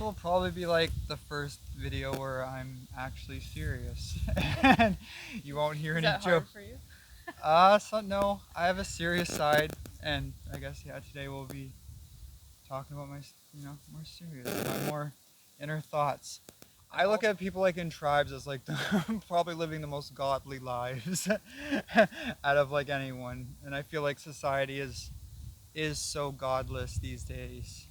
will probably be like the first video where I'm actually serious, and you won't hear Is any that hard joke. for you? So no, I have a serious side, and I guess yeah, today we'll be talking about my, more serious, my more inner thoughts. I look at people like in tribes as like probably living the most godly lives out of like anyone, and I feel like society is so godless these days.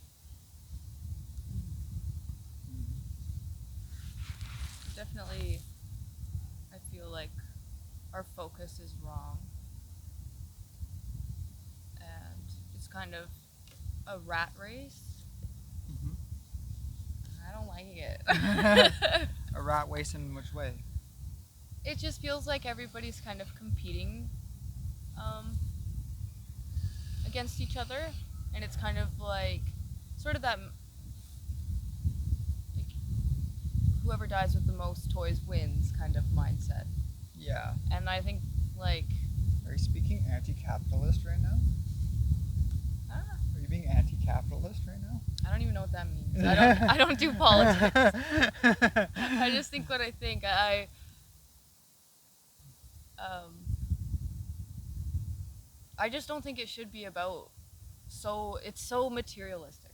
Definitely, I feel like our focus is wrong, and it's kind of a rat race. Hmm. I don't like it. A rat race in which way? It just feels like everybody's kind of competing um, against each other, and it's kind of like sort of that like, whoever dies with the most toys wins kind of mindset. Yeah. And I think like Are you speaking anti-capitalist right now? ah, Are you being anti-capitalist right now? I don't even know what that means. I don't do politics. I just think what I think. Um, I just don't think it should be about it's so materialistic.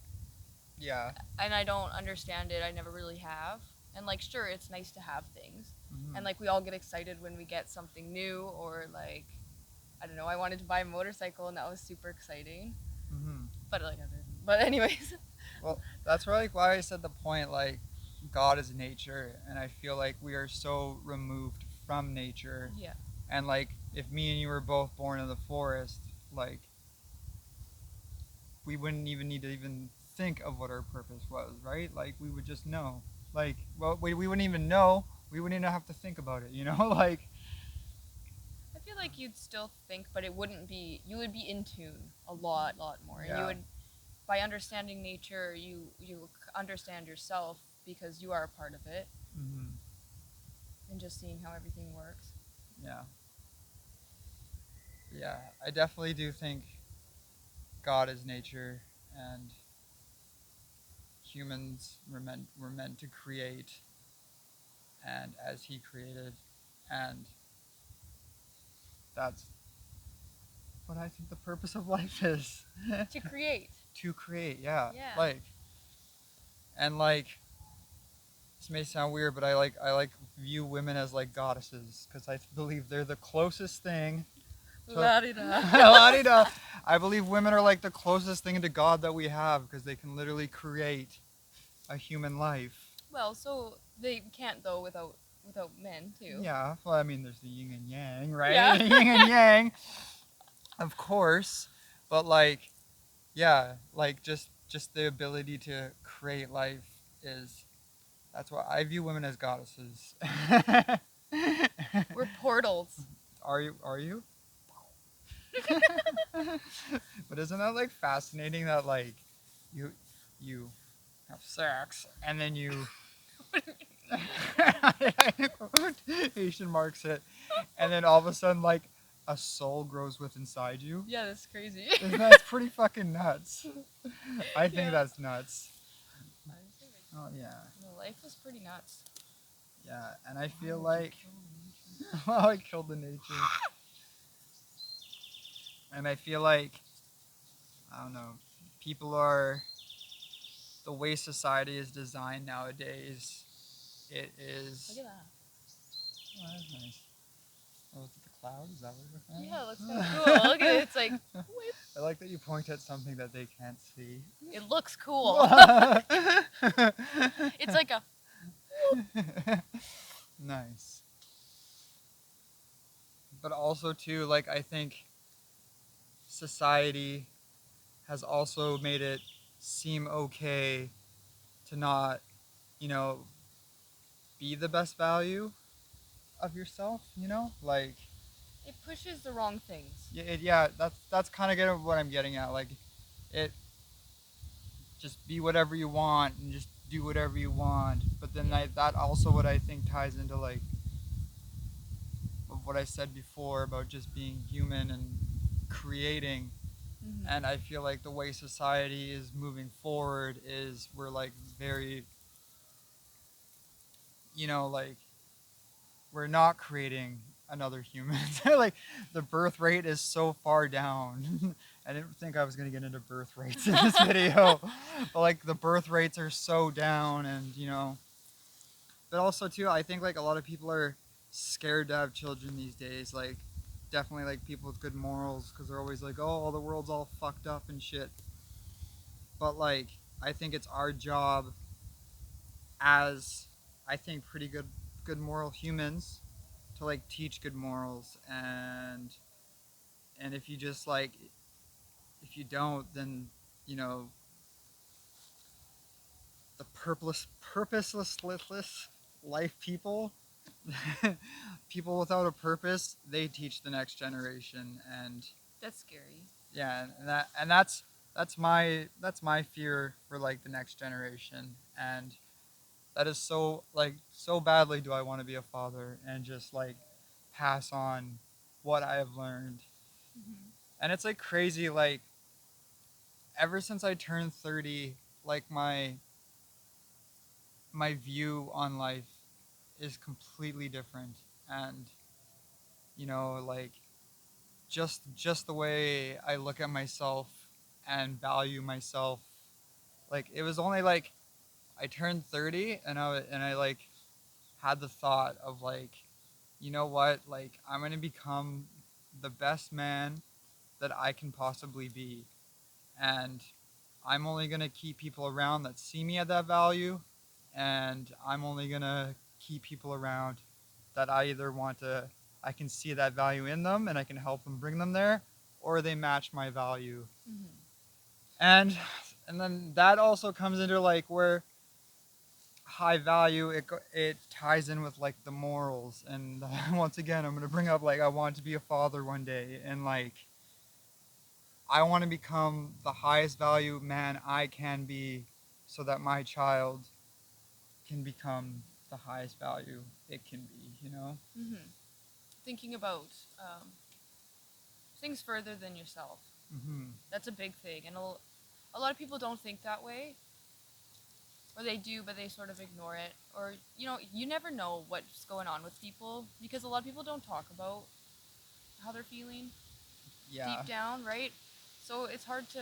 Yeah. And I don't understand it. I never really have. And like sure, it's nice to have things. Hmm. And like we all get excited when we get something new or like I don't know, I wanted to buy a motorcycle and that was super exciting. Hmm. But anyways, Well, that's really why I said the point, like, God is nature, and I feel like we are so removed from nature. yeah. And, like, if me and you were both born in the forest, like, we wouldn't even need to even think of what our purpose was, right? Like, we would just know. Like, well, we wouldn't even know. We wouldn't even have to think about it, you know? Like, I feel like you'd still think, but it wouldn't be. You would be in tune a lot more, and you yeah. would, by understanding nature, you understand yourself because you are a part of it, Hmm. and just seeing how everything works. Yeah. Yeah. I definitely do think God is nature, and humans were meant to create and as he created, and that's what I think the purpose of life is. To create. To create, yeah. Yeah. Like this may sound weird, but I like view women as like goddesses because I believe they're the closest thing to La-di-da. La-di-da. I believe women are like the closest thing to God that we have because they can literally create a human life. Well, so they can't though without men too. Yeah, well, I mean, there's the yin and yang, right? Yeah. Yin and yang, of course. But like, yeah, like just the ability to create life is that's why I view women as goddesses. We're portals. Are you? Are you? But isn't that like fascinating that like you have sex and then you quotation marks it, and then all of a sudden like a soul grows with inside you. Yeah, that's crazy. That's pretty fucking nuts. I think Yeah. that's nuts. Oh yeah, No, life is pretty nuts. yeah, and I feel like well, I killed the nature, and I feel like I don't know, people are the way society is designed nowadays. It is. Look at that. Oh, that's nice. Oh, is it the cloud? Is that what you're saying? Yeah, it looks kind of cool. Look at it. It's like I like that you point at something that they can't see. it looks cool. It's like a Nice. But also too, like I think society has also made it seem okay to not, you know, be the best value of yourself, Like it pushes the wrong things. yeah, that's kind of what I'm getting at. Like, it just be whatever you want and just do whatever you want. But then that also what I think ties into like of what I said before about just being human and creating. Mhm. And I feel like the way society is moving forward is we're like very, like we're not creating another human. Like the birth rate is so far down. I didn't think I was gonna get into birth rates in this video, but like the birth rates are so down, and but also too, I think like a lot of people are scared to have children these days. Like definitely like people with good morals because they're always like, oh, the world's all fucked up and shit. But like I think it's our job as I think pretty good moral humans to like teach good morals, and if you just like if you don't, then you know the purposeless life people people without a purpose, they teach the next generation. And That's scary. yeah, and that's my fear for like the next generation. And that is so like so badly do I want to be a father and just like pass on what I have learned. Mhm. And it's like crazy, like ever since I turned 30, like my view on life is completely different. And like just the way I look at myself and value myself. Like it was only like I turned 30 and I like had the thought of like, you know what, like I'm going to become the best man that I can possibly be. And I'm only going to keep people around that see me at that value, and I'm only going to keep people around that I can see that value in them and I can help them bring them there, or they match my value. Mhm. And and then that also comes into like where high value it ties in with like the morals. And once again, I'm going to bring up like I want to be a father one day, and like I want to become the highest value man I can be so that my child can become the highest value it can be. Mhm. Thinking about things further than yourself. Hmm. That's a big thing, and a lot of people don't think that way, or they do, but they sort of ignore it. Or you never know what's going on with people because a lot of people don't talk about how they're feeling Yeah. deep down, right? So it's hard to,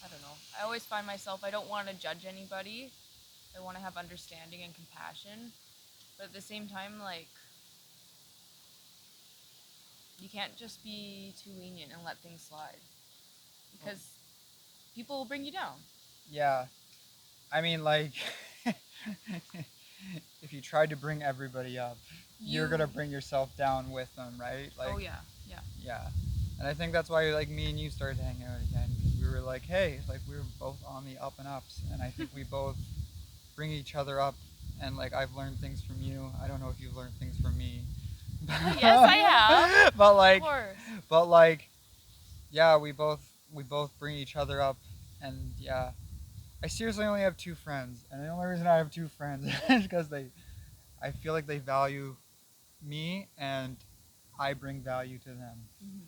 I don't know. I always find myself, I don't want to judge anybody. I want to have understanding and compassion. But at the same time, like, you can't just be too lenient and let things slide because people will bring you down. Yeah. I mean, like, if you tried to bring everybody up, you're You, gonna bring yourself down with them, right? oh Like, yeah, yeah. yeah. And I think that's why, like, me and you started hanging out again, because we were like, hey, like, we were both on the up and ups, and I think we both bring each other up. And like, I've learned things from you. I don't know if you've learned things from me, Yes, I have. but Of like, course. but like, yeah, we both bring each other up. And yeah, I seriously only have two friends, and the only reason I have two friends is because I feel like they value me, and I bring value to them. Hmm.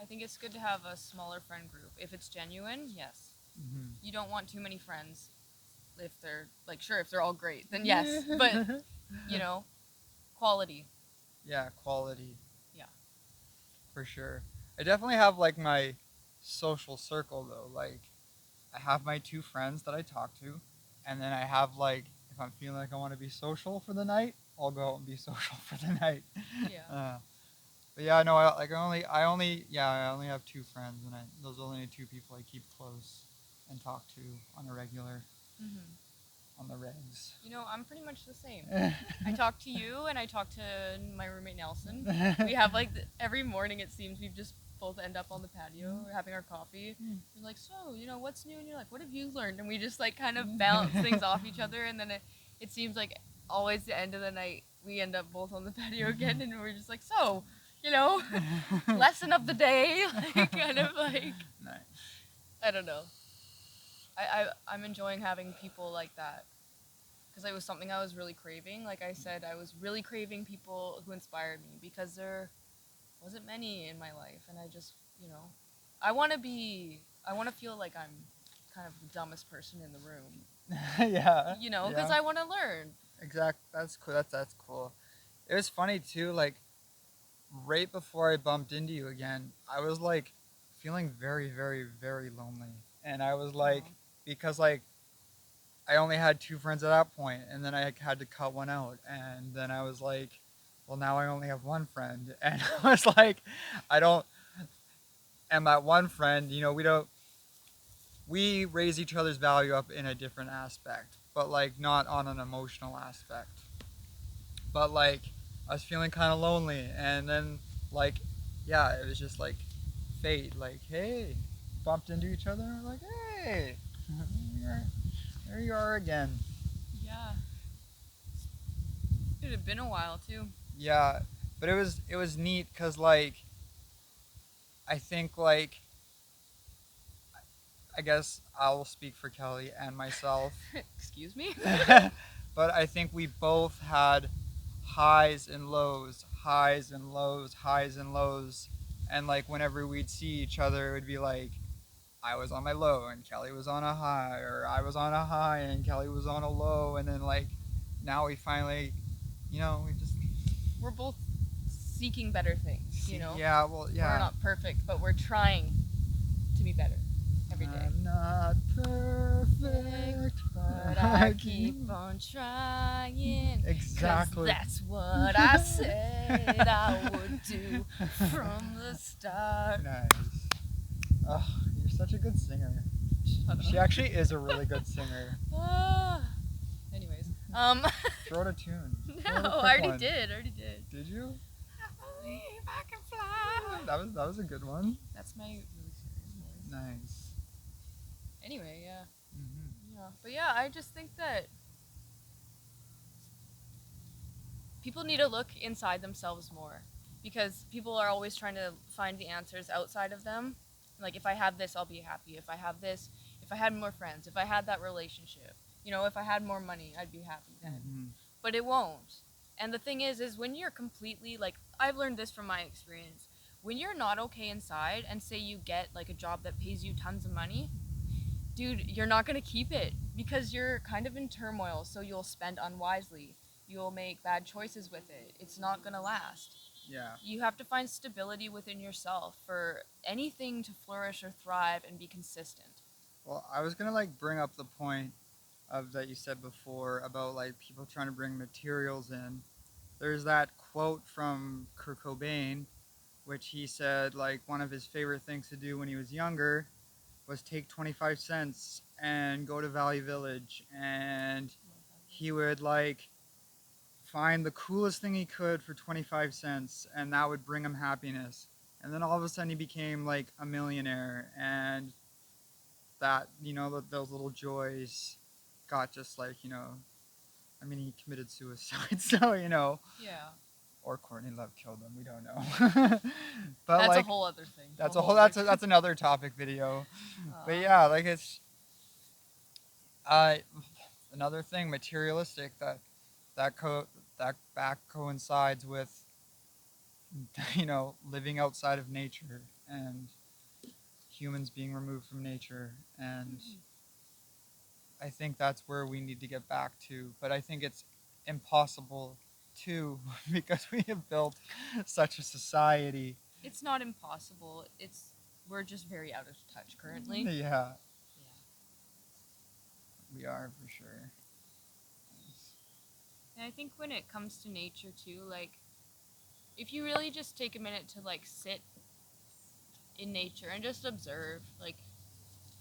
I think it's good to have a smaller friend group. If it's genuine, yes. You don't want too many friends if they're, like, sure, if they're all great, then yes. But, Hmm. you know, quality. Yeah, quality Yeah. for sure. I definitely have like my social circle though. Like I have my two friends that I talk to, and then I have like if I'm feeling like I want to be social for the night, I'll go out and be social for the night. Yeah. Uh, but yeah, no, I only have two friends, and those are only two people I keep close and talk to on a regular, Hmm. on the regs. I'm pretty much the same. I talk to you and I talk to my roommate Nelson. We have like every morning it seems we've just both end up on the patio having our coffee. We're like, so what's new? And you're like, what have you learned? And we just like kind of bounce things off each other, and then it seems like always the end of the night we end up both on the patio again, and we're just like, so you know, lesson of the day, like kind of like Nice. I don't know. I'm enjoying having people like that because it was something I was really craving. Like I said, I was really craving people who inspired me because there wasn't many in my life, and I just you know, I want to feel like I'm kind of the dumbest person in the room, Yeah. you know, because Yeah. I want to learn. That's cool. That's cool. It was funny too. Like right before I bumped into you again, I was like feeling very, very, very lonely, and I was like, Aw. because like I only had two friends at that point, and then I had to cut one out, and then I was like, well, now I only have one friend, and I was like, I don't. And that one friend, we raise each other's value up in a different aspect, but like not on an emotional aspect. But like I was feeling kind of lonely, and then like yeah, it was just like fate. Like hey, bumped into each other, and we're like hey, there you are again. Yeah, it had been a while too. Yeah, but it was neat because like I think like I guess I'll speak for Kelly and myself. Excuse me. But I think we both had highs and lows, highs and lows, highs and lows. And like whenever we'd see each other, it would be like I was on my low and Kelly was on a high, or I was on a high and Kelly was on a low. And then like now we finally, we just We're both seeking better things, see. you know. Yeah, well, We're yeah. not perfect, but we're trying to be better every day. I'm not perfect, But I keep on trying. 'Cause Exactly. that's what I said I would do from the start. Nice. Oh, you're such a good singer. Shut up. She actually is a really good singer. Ah. Anyways, Throw it a tune. Throw it a no, quick I already one. did. Already did. Did you? I believe I can fly. That was a good one. That's my really serious voice. Nice. Anyway, yeah, Hmm. yeah, but yeah, I just think that people need to look inside themselves more, because people are always trying to find the answers outside of them. Like, if I have this, I'll be happy. If I have this, if I had more friends, if I had that relationship, if I had more money, I'd be happy then. Hmm. But it won't. And the thing is when you're completely, like, I've learned this from my experience. When you're not okay inside, and say you get like a job that pays you tons of money, dude, you're not going to keep it, because you're kind of in turmoil, so you'll spend unwisely. You'll make bad choices with it. It's not going to last. Yeah. You have to find stability within yourself for anything to flourish or thrive and be consistent. Well, I was gonna like bring up the point of that you said before about like people trying to bring materials in. There's that quote from Kurt Cobain, which he said like one of his favorite things to do when he was younger was take 25 cents and go to Valley Village, and he would like find the coolest thing he could for 25 cents, and that would bring him happiness. And then all of a sudden he became like a millionaire, and that, those little joys got just like, I mean, he committed suicide, so, Yeah. or Courtney Love killed him, we don't know. But That's like, a whole other thing. that's another topic video. But yeah, like it's uh another thing materialistic that back coincides with living outside of nature and humans being removed from nature, and I think that's where we need to get back to, but I think it's impossible to because we have built such a society. It's not impossible. We're just very out of touch currently. Yeah, Yeah. we are for sure. And I think when it comes to nature too, like, if you really just take a minute to like sit in nature and just observe, like,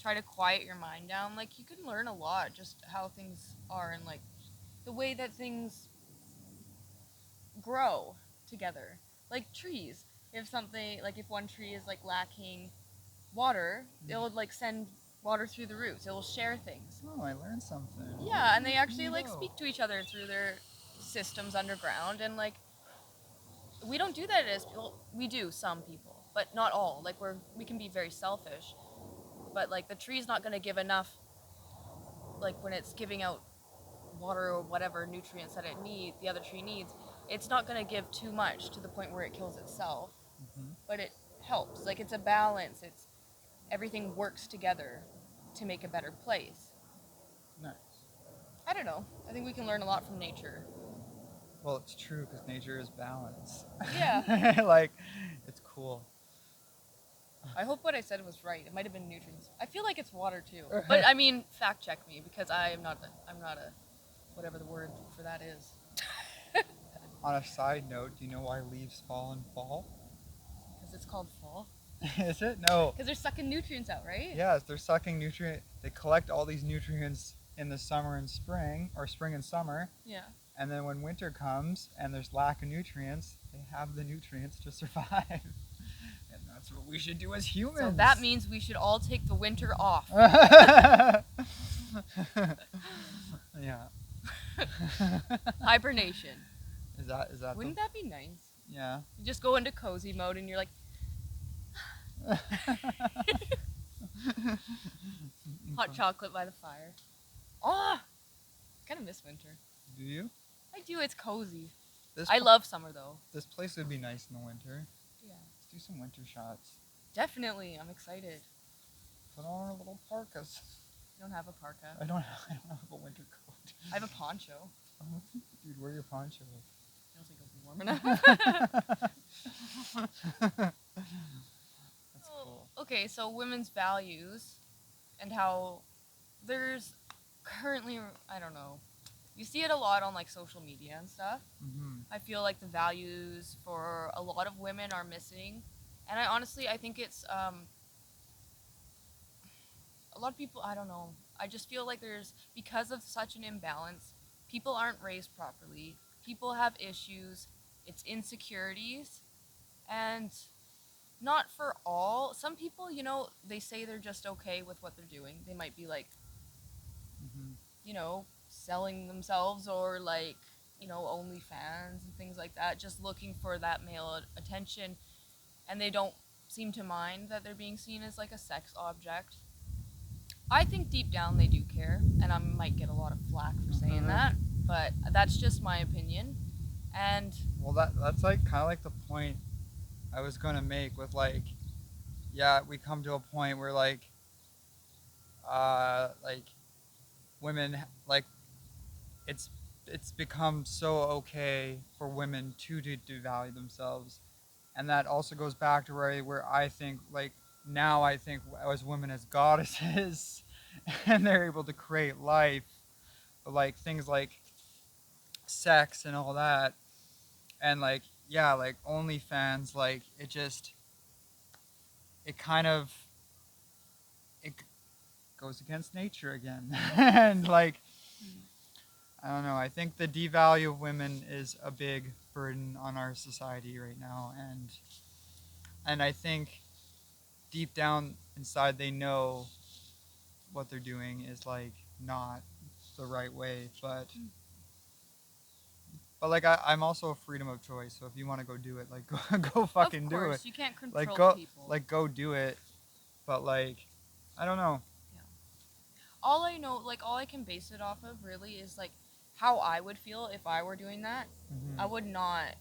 try to quiet your mind down, like, you can learn a lot, just how things are, and like the way that things grow together. Like trees. If one tree is like lacking water, it'll like send water through the roots. It will share things. Oh, I learned something. Yeah, and they actually like Whoa. speak to each other through their systems underground, and like, we don't do that as people. We do, some people, but not all. Like, we can be very selfish, but like the tree's not going to give enough, like when it's giving out water or whatever nutrients that the other tree needs, it's not going to give too much to the point where it kills itself, Hmm. but it helps. Like it's a balance. It's everything works together to make a better place. Nice. I don't know. I think we can learn a lot from nature. Well, it's true because nature is balance. Yeah. Like, it's cool. I hope what I said was right. It might have been nutrients. I feel like it's water too. But I mean, fact check me because I'm not a whatever the word for that is. On a side note, do you know why leaves fall in fall? Because it's called fall. Is it? No. Because they're sucking nutrients out, right? Yes, they're sucking nutrient. They collect all these nutrients in the summer and spring, or spring and summer. Yeah. And then when winter comes and there's lack of nutrients, they have the nutrients to survive. And that's what we should do as humans. So that means we should all take the winter off. Yeah. Hibernation. Is that Wouldn't that be nice? Yeah. You just go into cozy mode and you're like hot chocolate by the fire. Oh, kind of miss winter. Do you? I do. It's cozy. This I love summer though. This place would be nice in the winter. Yeah. Let's do some winter shots. Definitely. I'm excited. Put on our little parkas. I don't have a parka. I don't have a winter coat. I have a poncho. Dude, wear your poncho. I don't think it'll be warm enough. That's cool. Okay, so women's values and how there's currently, I don't know, you see it a lot on like social media and stuff. Mm-hmm. I feel like the values for a lot of women are missing, and I think it's a lot of people. I don't know. I just feel like because of such an imbalance, people aren't raised properly. People have issues. It's insecurities, and not for all. Some people, they say they're just okay with what they're doing. They might be like, Mm-hmm. selling themselves or like, OnlyFans and things like that, just looking for that male attention, and they don't seem to mind that they're being seen as like a sex object. I think deep down they do care, and I might get a lot of flack for saying that, but that's just my opinion. And Well, that's like kind of like the point I was gonna make with like, yeah, we come to a point where like women like it's become so okay for women to devalue themselves, and that also goes back to where I think like now I think as women as goddesses, and they're able to create life, but like things like sex and all that, and like yeah, like OnlyFans, like it kind of it goes against nature again, and like I don't know. I think the devalue of women is a big burden on our society right now, and I think deep down inside they know what they're doing is like not the right way, but like I'm also a freedom of choice. So if you want to go do it, like go fucking of do course, it. you can't control Like people. go do it. But like I don't know. All I know, like all I can base it off of really is like how I would feel if I were doing that. Mm-hmm. I would not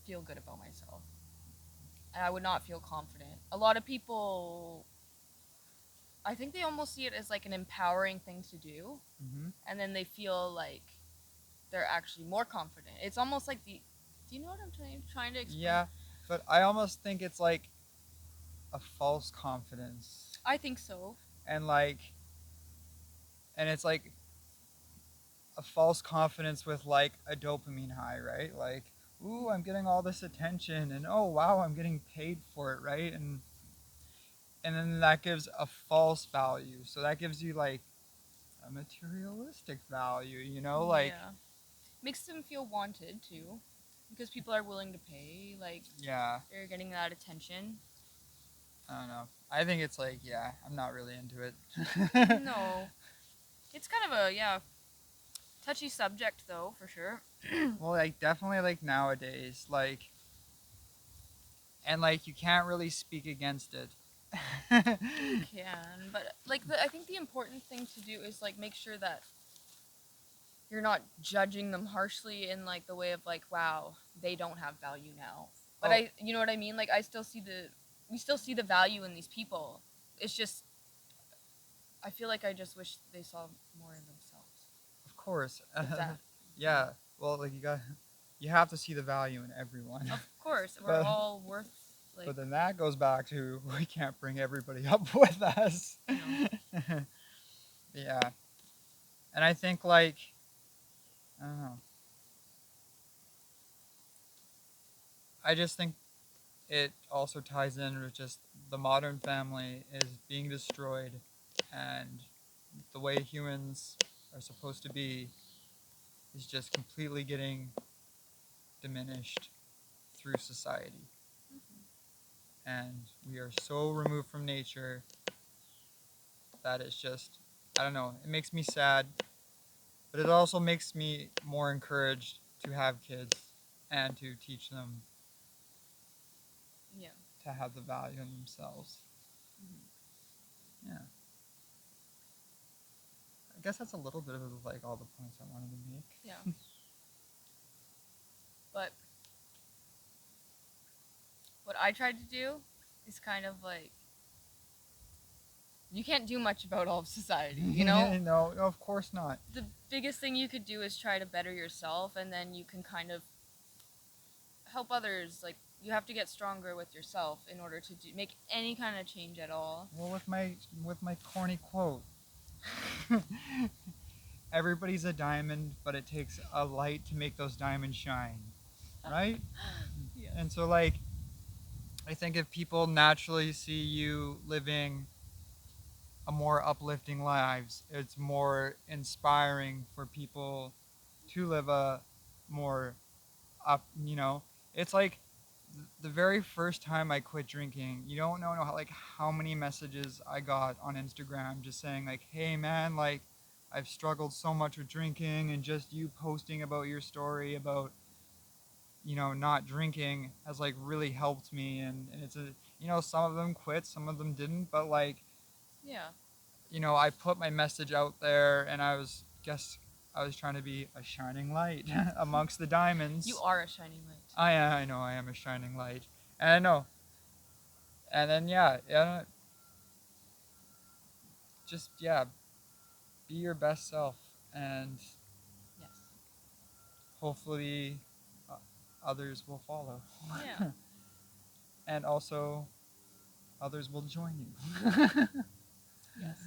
feel good about myself. And I would not feel confident. A lot of people, I think they almost see it as like an empowering thing to do. Mm-hmm. And then they feel like they're actually more confident. It's almost like do you know what I'm trying to explain? Yeah, but I almost think it's like a false confidence. I think so. And it's like a false confidence with like a dopamine high, right? Like, ooh, I'm getting all this attention, and oh wow, I'm getting paid for it, right? And then that gives a false value. So that gives you like a materialistic value, like yeah. Makes them feel wanted too, because people are willing to pay. Like yeah, they're getting that attention. I don't know. I think it's like yeah, I'm not really into it. No, it's kind of a touchy subject though, for sure. Well, like definitely like nowadays, like, and like you can't really speak against it. You can, but like I think the important thing to do is like make sure that you're not judging them harshly in like the way of like, wow, they don't have value now. But Oh. you know what I mean? Like I still see we still see the value in these people. It's just, I feel like I just wish they saw more in themselves. Of course. It's that. Yeah. Well, like you have to see the value in everyone. Of course, we're But- all worth, like, But then that goes back to we can't bring everybody up with us. No. Yeah. And I think like I don't know. I just think it also ties in with just the modern family is being destroyed and the way humans are supposed to be is just completely getting diminished through society. And we are so removed from nature that it's just, I don't know, it makes me sad, but it also makes me more encouraged to have kids and to teach them yeah. to have the value in themselves. Mhm. Yeah. I guess that's a little bit of like all the points I wanted to make. Yeah. But what I tried to do is kind of like, you can't do much about all of society, you know? No, of course not. The biggest thing you could do is try to better yourself, and then you can kind of help others. Like, you have to get stronger with yourself in order to make any kind of change at all. Well, with my corny quote, everybody's a diamond, but it takes a light to make those diamonds shine, right? Yeah. And so, like, I think if people naturally see you living a more uplifting lives, it's more inspiring for people to live a more up. It's like the very first time I quit drinking, you don't know how many messages I got on Instagram just saying like, "Hey man, like I've struggled so much with drinking, and just you posting about your story about not drinking has like really helped me." And it's some of them quit, some of them didn't, but like Yeah. I put my message out there, and I was trying to be a shining light amongst the diamonds. You are a shining light. I know I am a shining light, and I know. And then yeah, just be your best self, and Yes. hopefully others will follow. Yeah. And also others will join you. Yes.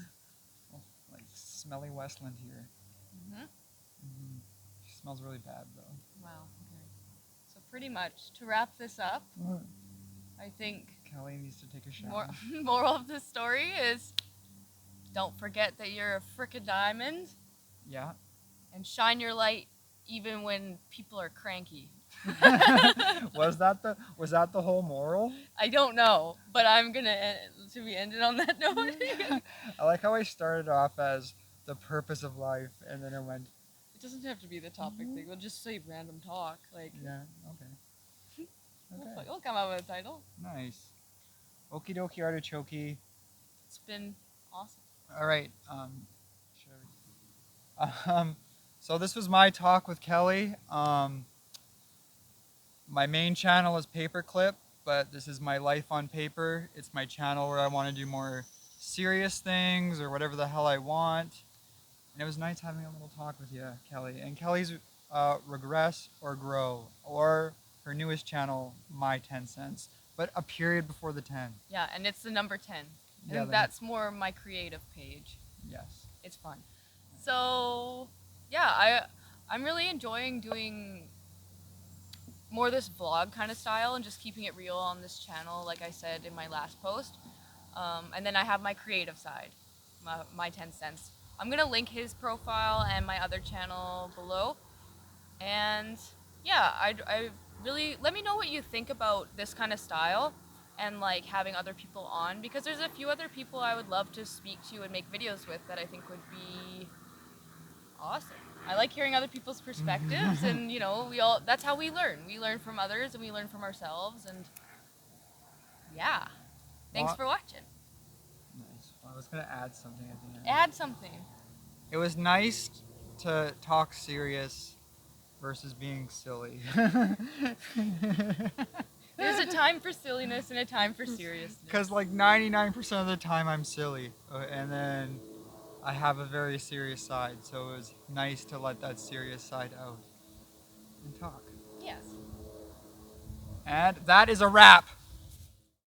Oh, like smelly Westland here. Mhm. She smells really bad though. Wow. Okay. So pretty much to wrap this up, I think Kelly needs to take a shower. moral of the story is, don't forget that you're a frickin' diamond, Yeah. and shine your light even when people are cranky. was that the whole moral? I don't know, but I'm gonna. Should we end it on that note? I like how I started off as the purpose of life, and then it went. It doesn't have to be the topic thing. We'll just say random talk. Like, Yeah. Okay. Okay. we'll come up with a title. Nice. Okie dokie artichoke. It's been awesome. All right. So this was my talk with Kelly. My main channel is Paperclip, but this is my life on paper. It's my channel where I want to do more serious things or whatever the hell I want. And it was nice having a little talk with you, Kelly. And Kelly's Regress or Grow, or her newest channel, My 10 Cents, but a period before the 10. Yeah, and it's the number 10. Yeah, And that's more my creative page. Yes. It's fun. So, yeah, I'm really enjoying doing more this vlog kind of style and just keeping it real on this channel, like I said in my last post. And then I have my creative side, my 10 cents. I'm going to link his profile and my other channel below. And yeah, I really, let me know what you think about this kind of style and like having other people on, because there's a few other people I would love to speak to and make videos with that I think would be awesome. I like hearing other people's perspectives, and that's how we learn. We learn from others and we learn from ourselves, and yeah. Thanks for watching. Nice. Well, I was going to add something at the end. Add something. It was nice to talk serious versus being silly. There's a time for silliness and a time for seriousness. Because like 99% of the time I'm silly, and then I have a very serious side. So it was nice to let that serious side out and talk. Yes. And that is a wrap.